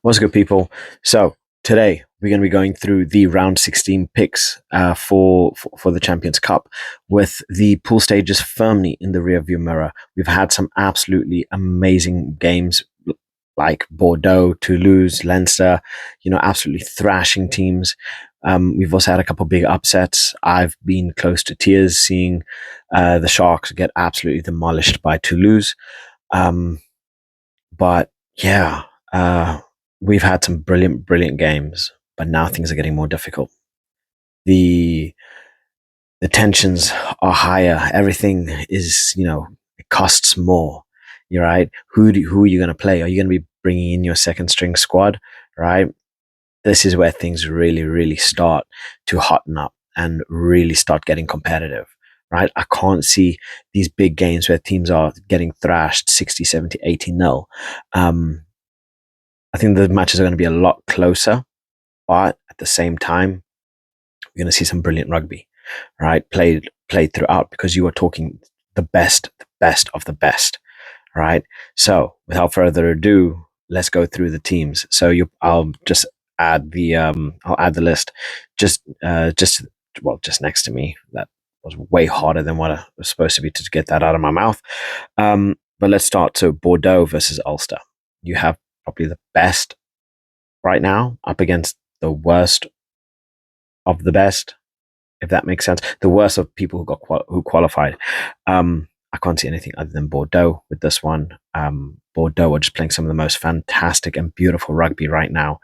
What's good, people? So today we're going to be going through the round 16 picks for the Champions Cup, with the pool stages firmly in the rearview mirror. We've had some absolutely amazing games like Bordeaux, Toulouse, Leinster, absolutely thrashing teams. We've also had a couple big upsets. I've been close to tears seeing the Sharks get absolutely demolished by Toulouse. Um, but yeah, we've had some brilliant, brilliant games, but now things are getting more difficult. The the tensions are higher. Everything is, it costs more. You're right. Who are you going to play? Are you going to be bringing in your second string squad? Right. This is where things really, really start to hotten up and really start getting competitive. Right. I can't see these big games where teams are getting thrashed 60, 70, 80 nil. Um, I think the matches are going to be a lot closer, but at the same time, we're going to see some brilliant rugby, right? Played throughout, because you are talking the best of the best, right? So, without further ado, let's go through the teams. I'll just I'll add the list, just next to me. That was way harder than what I was supposed to be to get that out of my mouth. But let's start. So, Bordeaux versus Ulster. You have probably the best right now up against the worst of the best, if that makes sense. The worst of people who qualified. I can't see anything other than Bordeaux with this one. Bordeaux are just playing some of the most fantastic and beautiful rugby right now.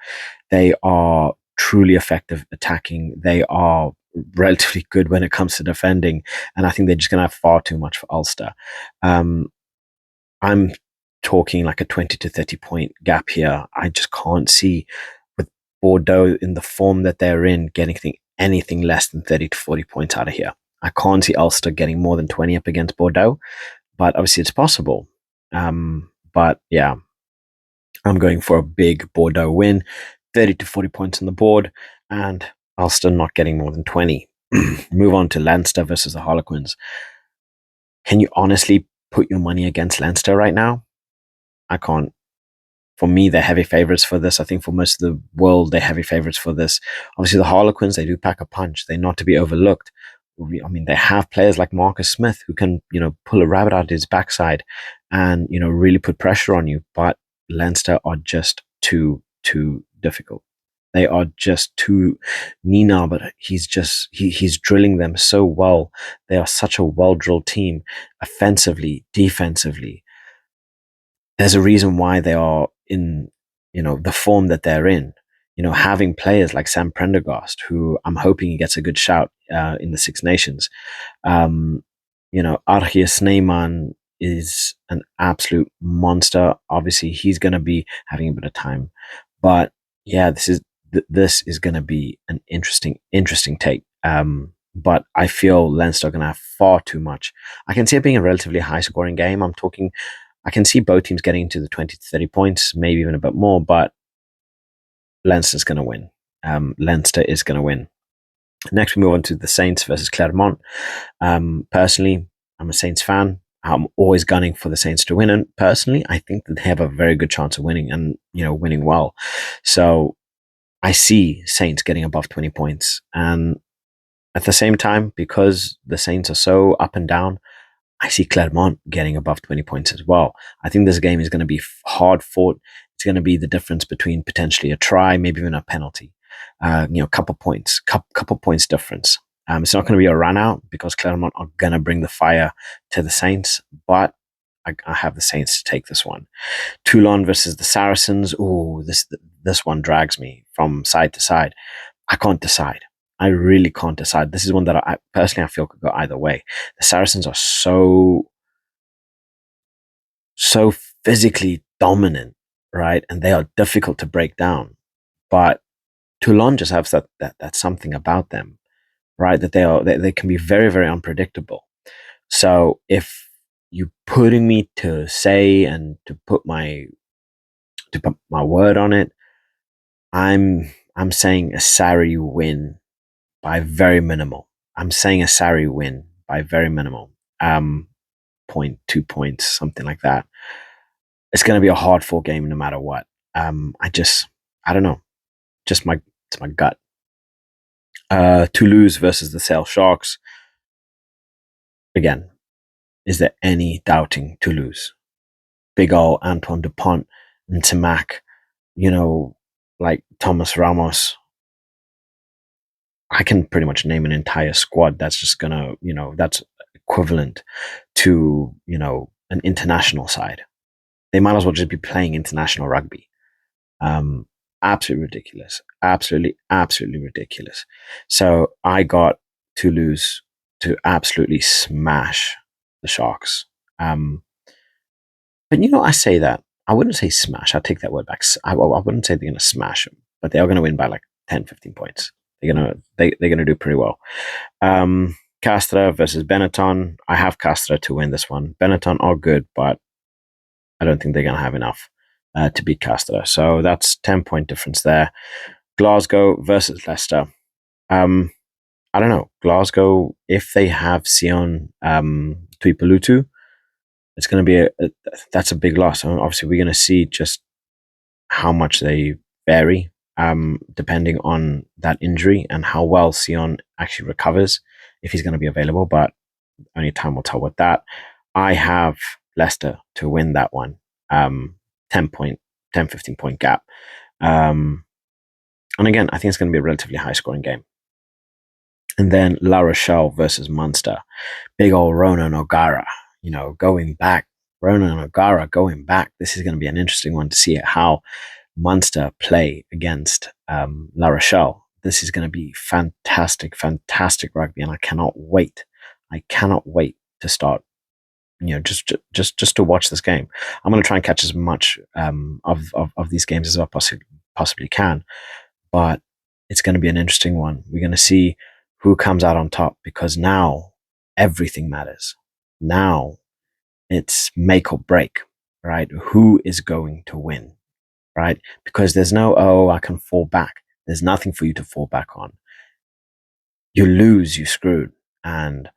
They are truly effective attacking. They are relatively good when it comes to defending, and I think they're just going to have far too much for Ulster. Um, I'm talking like a 20 to 30 point gap here. I just can't see, with Bordeaux in the form that they're in, getting anything less than 30 to 40 points out of here. I can't see Ulster getting more than 20 up against Bordeaux, but obviously it's possible. But yeah, I'm going for a big Bordeaux win, 30 to 40 points on the board, and Ulster not getting more than 20. Move on to Leinster versus the Harlequins. Can you honestly put your money against Leinster right now? I can't. For me, they're heavy favorites for this. I think for most of the world, they're heavy favorites for this. Obviously, the Harlequins, they do pack a punch. They're not to be overlooked. I mean, they have players like Marcus Smith who can, pull a rabbit out of his backside and, really put pressure on you. But Leinster are just too difficult. They are just too. Nina, but he's drilling them so well. They are such a well drilled team, offensively, defensively. There's a reason why they are in, the form that they're in. Having players like Sam Prendergast, who I'm hoping he gets a good shout in the Six Nations. Archias Neyman is an absolute monster. Obviously, he's going to be having a bit of time, but yeah, this is going to be an interesting take. But I feel Leinster are going to have far too much. I can see it being a relatively high scoring game. I can see both teams getting into the 20 to 30 points, maybe even a bit more, but Leinster's going to win. Leinster is going to win. Next, we move on to the Saints versus Clermont. Personally, I'm a Saints fan. I'm always gunning for the Saints to win, and personally, I think that they have a very good chance of winning, and winning well. So I see Saints getting above 20 points, and at the same time, because the Saints are so up and down, I see Clermont getting above 20 points as well. I think this game is going to be hard fought. It's going to be the difference between potentially a try, maybe even a penalty. Couple points difference. It's not going to be a run out, because Clermont are going to bring the fire to the Saints, but I have the Saints to take this one. Toulon versus the Saracens. Oh, this one drags me from side to side. I can't decide. I really can't decide. This is one that I personally I feel could go either way. The Saracens are so physically dominant, right? And they are difficult to break down. But Toulon just has that something about them, right? That they can be very, very unpredictable. So if you're putting me to say and to put my word on it, I'm saying a Sarri win by very minimal. I'm saying a Sarri win by very minimal. Point, 2 points, something like that. It's going to be a hard fought game no matter what. I don't know, just it's my gut. Toulouse versus the Sale Sharks. Again, is there any doubting Toulouse? Big ol' Antoine Dupont and Tamac, you know, like Thomas Ramos. I can pretty much name an entire squad that's just gonna, that's equivalent to, an international side. They might as well just be playing international rugby. Um, Absolutely ridiculous. Absolutely, absolutely ridiculous. So I got Toulouse to absolutely smash the Sharks. Um, but I say that. I wouldn't say smash. I'll take that word back. I wouldn't say they're going to smash them, but they are going to win by like 10, 15 points. They're gonna do pretty well. Castres versus Benetton. I have Castres to win this one. Benetton are good, but I don't think they're gonna have enough to beat Castres. So that's 10-point difference there. Glasgow versus Leicester. I don't know. Glasgow, if they have Sion Tuipulotu, it's going to be that's a big loss. Obviously, we're going to see just how much they vary depending on that injury and how well Sion actually recovers, if he's going to be available. But only time will tell with that. I have Leicester to win that one. 15 point gap. And again, I think it's going to be a relatively high scoring game. And then La Rochelle versus Munster. Big old Ronan O'Gara, going back. Ronan O'Gara going back. This is going to be an interesting one to see how Munster play against La Rochelle. This is going to be fantastic, fantastic rugby, and I cannot wait. I cannot wait to start. Just to watch this game. I'm going to try and catch as much of these games as I possibly can, but it's going to be an interesting one. We're going to see who comes out on top, because now everything matters. Now it's make or break, right? Who is going to win, right? Because there's no, oh, I can fall back. There's nothing for you to fall back on. You lose, you screwed. And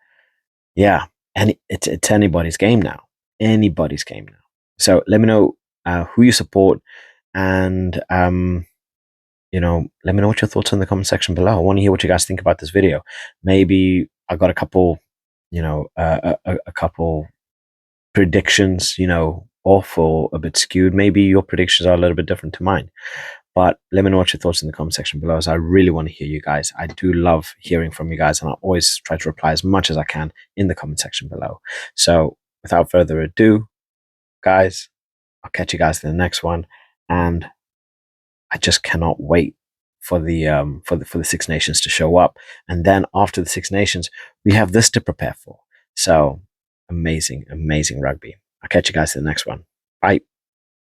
yeah, and it's anybody's game now. Anybody's game now. So let me know who you support, and let me know what your thoughts in the comment section below. I want to hear what you guys think about this video. Maybe I got a couple, a couple predictions, off or a bit skewed. Maybe your predictions are a little bit different to mine. But let me know what your thoughts in the comment section below, as I really want to hear you guys. I do love hearing from you guys, and I always try to reply as much as I can in the comment section below. So without further ado, guys, I'll catch you guys in the next one. And I just cannot wait for the Six Nations to show up. And then after the Six Nations, we have this to prepare for. So amazing, amazing rugby. I'll catch you guys in the next one. Bye.